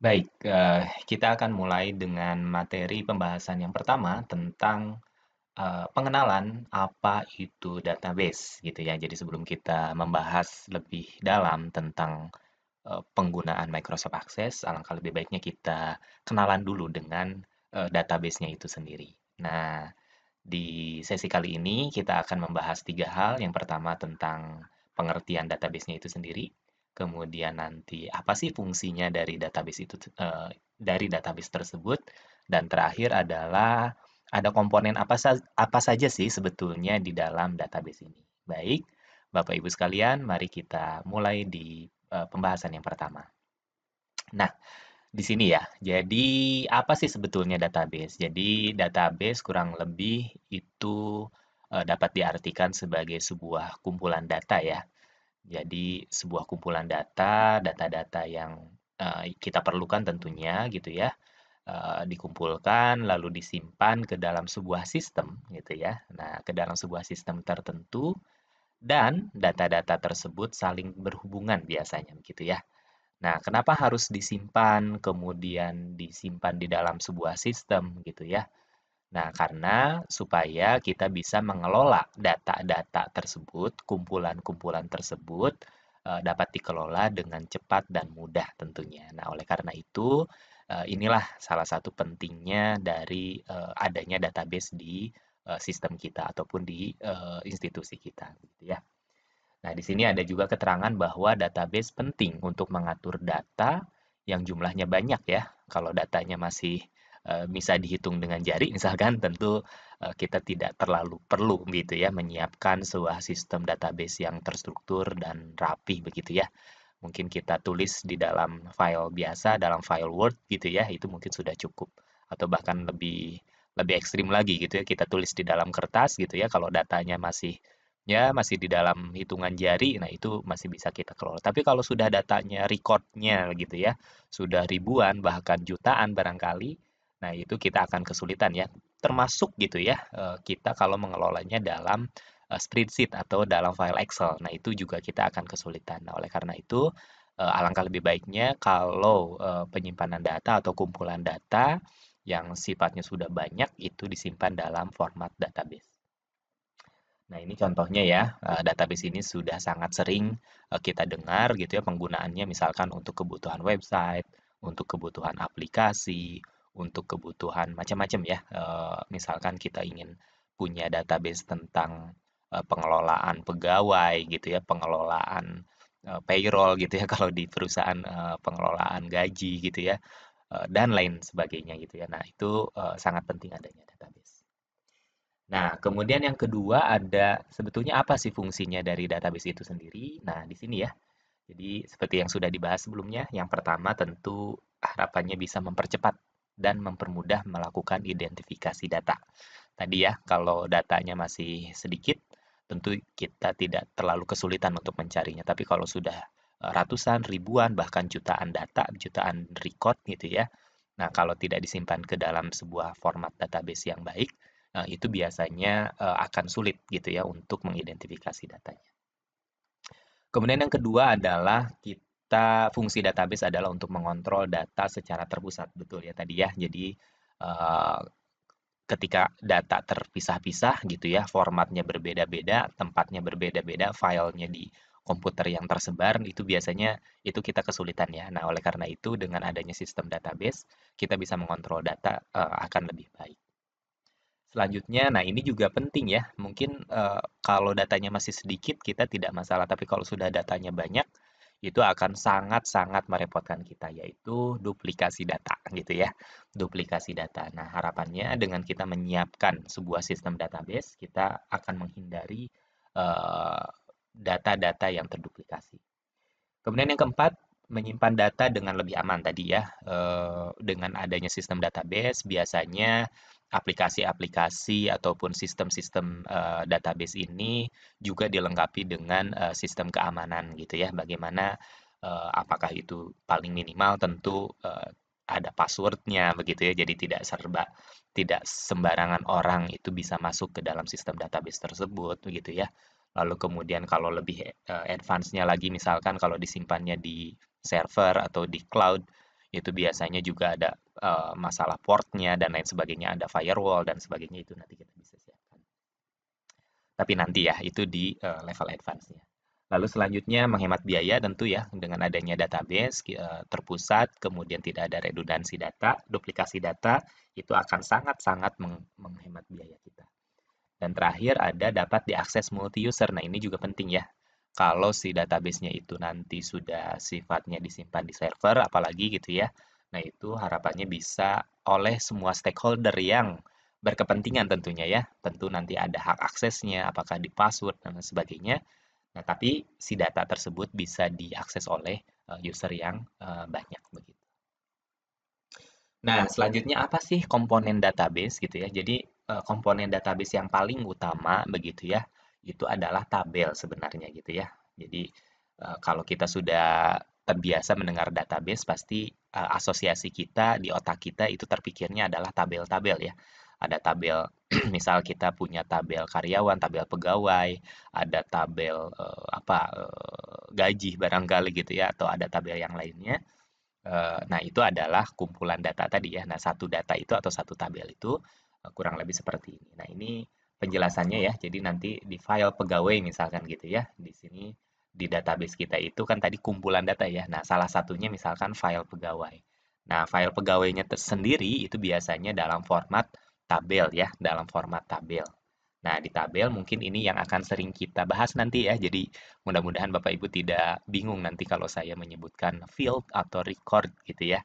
Baik, kita akan mulai dengan materi pembahasan yang pertama tentang pengenalan apa itu database gitu ya. Jadi sebelum kita membahas lebih dalam tentang penggunaan Microsoft Access, alangkah lebih baiknya kita kenalan dulu dengan database-nya itu sendiri. Nah, di sesi kali ini kita akan membahas tiga hal. Yang pertama tentang pengertian database-nya itu sendiri. Kemudian nanti apa sih fungsinya dari database itu dari database tersebut. Dan terakhir adalah ada komponen apa saja sih sebetulnya di dalam database ini. Baik, Bapak Ibu sekalian, mari kita mulai di pembahasan yang pertama. Nah, di sini ya. Jadi, apa sih sebetulnya database? Jadi, database kurang lebih itu dapat diartikan sebagai sebuah kumpulan data ya. Jadi, sebuah kumpulan data, data-data yang kita perlukan tentunya gitu ya, dikumpulkan lalu disimpan ke dalam sebuah sistem gitu ya. Nah, ke dalam sebuah sistem tertentu dan data-data tersebut saling berhubungan biasanya gitu ya. Nah, kenapa harus disimpan, kemudian disimpan di dalam sebuah sistem gitu ya? Nah, karena supaya kita bisa mengelola data-data tersebut, kumpulan-kumpulan tersebut dapat dikelola dengan cepat dan mudah tentunya. Nah, oleh karena itu, inilah salah satu pentingnya dari adanya database di sistem kita ataupun di institusi kita, gitu ya. Nah, di sini ada juga keterangan bahwa database penting untuk mengatur data yang jumlahnya banyak ya. Kalau datanya masih bisa dihitung dengan jari, misalkan tentu kita tidak terlalu perlu gitu ya menyiapkan sebuah sistem database yang terstruktur dan rapih begitu ya. Mungkin kita tulis di dalam file biasa, dalam file Word gitu ya, itu mungkin sudah cukup. Atau bahkan lebih lebih ekstrim lagi gitu ya, kita tulis di dalam kertas gitu ya, kalau datanya masih di dalam hitungan jari, nah itu masih bisa kita kelola. Tapi kalau sudah datanya, recordnya gitu ya, sudah ribuan bahkan jutaan barangkali, nah itu kita akan kesulitan ya. Termasuk gitu ya, kita kalau mengelolanya dalam spreadsheet atau dalam file Excel. Nah itu juga kita akan kesulitan. Nah oleh karena itu alangkah lebih baiknya kalau penyimpanan data atau kumpulan data yang sifatnya sudah banyak itu disimpan dalam format database. Nah, ini contohnya ya, database ini sudah sangat sering kita dengar gitu ya penggunaannya misalkan untuk kebutuhan website, untuk kebutuhan aplikasi, untuk kebutuhan macam-macam ya. Misalkan kita ingin punya database tentang pengelolaan pegawai gitu ya, pengelolaan payroll gitu ya kalau di perusahaan, pengelolaan gaji gitu ya, dan lain sebagainya gitu ya. Nah, itu sangat penting adanya database. Nah, kemudian yang kedua ada sebetulnya apa sih fungsinya dari database itu sendiri? Nah, di sini ya. Jadi, seperti yang sudah dibahas sebelumnya, yang pertama tentu harapannya bisa mempercepat dan mempermudah melakukan identifikasi data. Tadi ya, kalau datanya masih sedikit, tentu kita tidak terlalu kesulitan untuk mencarinya. Tapi kalau sudah ratusan, ribuan, bahkan jutaan data, jutaan record gitu ya. Nah, kalau tidak disimpan ke dalam sebuah format database yang baik, itu biasanya akan sulit gitu ya untuk mengidentifikasi datanya. Kemudian yang kedua adalah fungsi database adalah untuk mengontrol data secara terpusat, betul ya tadi ya. Jadi eh, ketika data terpisah-pisah gitu ya, formatnya berbeda-beda, tempatnya berbeda-beda, filenya di komputer yang tersebar itu biasanya itu kita kesulitan ya. Nah, oleh karena itu dengan adanya sistem database, kita bisa mengontrol data akan lebih baik. Selanjutnya, nah ini juga penting ya. Mungkin kalau datanya masih sedikit kita tidak masalah, tapi kalau sudah datanya banyak, itu akan sangat-sangat merepotkan kita, yaitu duplikasi data gitu ya. Duplikasi data. Nah, harapannya dengan kita menyiapkan sebuah sistem database, kita akan menghindari eh, data-data yang terduplikasi. Kemudian yang keempat, menyimpan data dengan lebih aman tadi ya. Dengan adanya sistem database, biasanya aplikasi-aplikasi ataupun sistem-sistem database ini juga dilengkapi dengan sistem keamanan gitu ya. Bagaimana apakah itu paling minimal tentu ada passwordnya begitu ya. Jadi tidak sembarangan orang itu bisa masuk ke dalam sistem database tersebut begitu ya. Lalu kemudian kalau lebih advance-nya lagi misalkan kalau disimpannya di server atau di cloud, Itu biasanya juga ada masalah portnya dan lain sebagainya, ada firewall dan sebagainya itu nanti kita bisa siapkan. Tapi nanti ya, itu di level advance-nya. Lalu selanjutnya menghemat biaya tentu ya, dengan adanya database terpusat, kemudian tidak ada redundansi data, duplikasi data, itu akan sangat-sangat menghemat biaya kita. Dan terakhir ada dapat diakses multi-user. Nah, ini juga penting ya. Kalau si database-nya itu nanti sudah sifatnya disimpan di server, apalagi gitu ya. Nah, itu harapannya bisa oleh semua stakeholder yang berkepentingan tentunya ya. Tentu nanti ada hak aksesnya, apakah di password dan sebagainya. Nah, tapi si data tersebut bisa diakses oleh user yang banyak begitu. Nah, selanjutnya apa sih komponen database gitu ya? Jadi komponen database yang paling utama begitu ya, itu adalah tabel sebenarnya gitu ya. Jadi kalau kita sudah terbiasa mendengar database, pasti asosiasi kita di otak kita itu terpikirnya adalah tabel-tabel ya. Ada tabel, misal kita punya tabel karyawan, tabel pegawai, ada tabel gaji barangkali gitu ya, atau ada tabel yang lainnya. Nah, itu adalah kumpulan data tadi ya. Nah, satu data itu atau satu tabel itu kurang lebih seperti ini. Nah, ini penjelasannya ya. Jadi nanti di file pegawai misalkan gitu ya. Di sini di database kita itu kan tadi kumpulan data ya. Nah, salah satunya misalkan file pegawai. Nah, file pegawainya tersendiri itu biasanya dalam format tabel ya, dalam format tabel. Nah, di tabel mungkin ini yang akan sering kita bahas nanti ya. Jadi, mudah-mudahan Bapak Ibu tidak bingung nanti kalau saya menyebutkan field atau record gitu ya.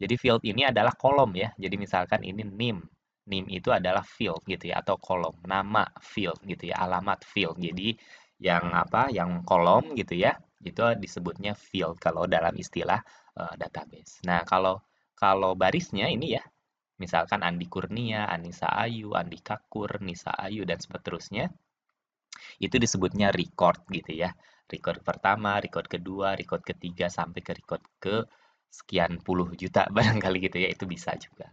Jadi field ini adalah kolom ya. Jadi misalkan ini name. Name itu adalah field gitu ya atau kolom. Nama field gitu ya, alamat field. Jadi yang apa? Yang kolom gitu ya. Itu disebutnya field kalau dalam istilah database. Nah, kalau kalau barisnya ini ya, misalkan Andi Kurnia, Anissa Ayu, Andi Kakur, Nisa Ayu dan seterusnya, itu disebutnya record gitu ya. Record pertama, record kedua, record ketiga sampai ke record ke sekian puluh juta barangkali gitu ya, itu bisa juga.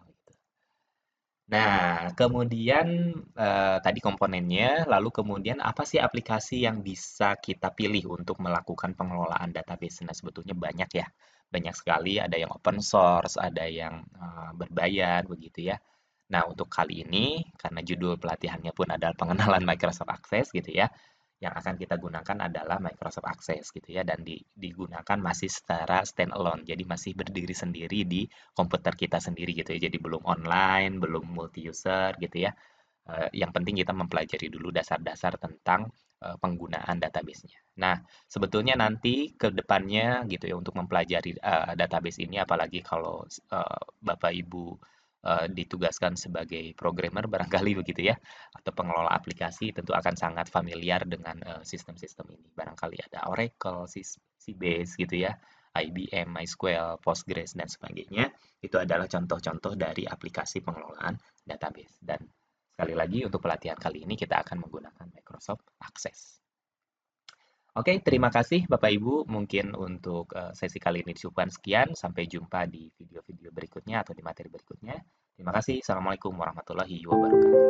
Nah, kemudian tadi komponennya, lalu kemudian apa sih aplikasi yang bisa kita pilih untuk melakukan pengelolaan database? Nah, sebetulnya banyak ya, banyak sekali. Ada yang open source, ada yang berbayar, begitu ya. Nah, untuk kali ini, karena judul pelatihannya pun adalah pengenalan Microsoft Access gitu ya, yang akan kita gunakan adalah Microsoft Access gitu ya, dan digunakan masih secara standalone, jadi masih berdiri sendiri di komputer kita sendiri gitu ya, jadi belum online, belum multi-user gitu ya. Yang penting kita mempelajari dulu dasar-dasar tentang penggunaan database-nya. Nah, sebetulnya nanti ke depannya gitu ya untuk mempelajari database ini, apalagi kalau Bapak Ibu ditugaskan sebagai programmer barangkali begitu ya, atau pengelola aplikasi tentu akan sangat familiar dengan sistem-sistem ini. Barangkali ada Oracle, Sybase gitu ya, IBM, MySQL, Postgres dan sebagainya. Itu adalah contoh-contoh dari aplikasi pengelolaan database. Dan sekali lagi untuk pelatihan kali ini kita akan menggunakan Microsoft Access. Oke, terima kasih Bapak Ibu. Mungkin untuk sesi kali ini cukupkan sekian. Sampai jumpa di video-video berikutnya atau di materi berikutnya. Terima kasih. Assalamualaikum warahmatullahi wabarakatuh.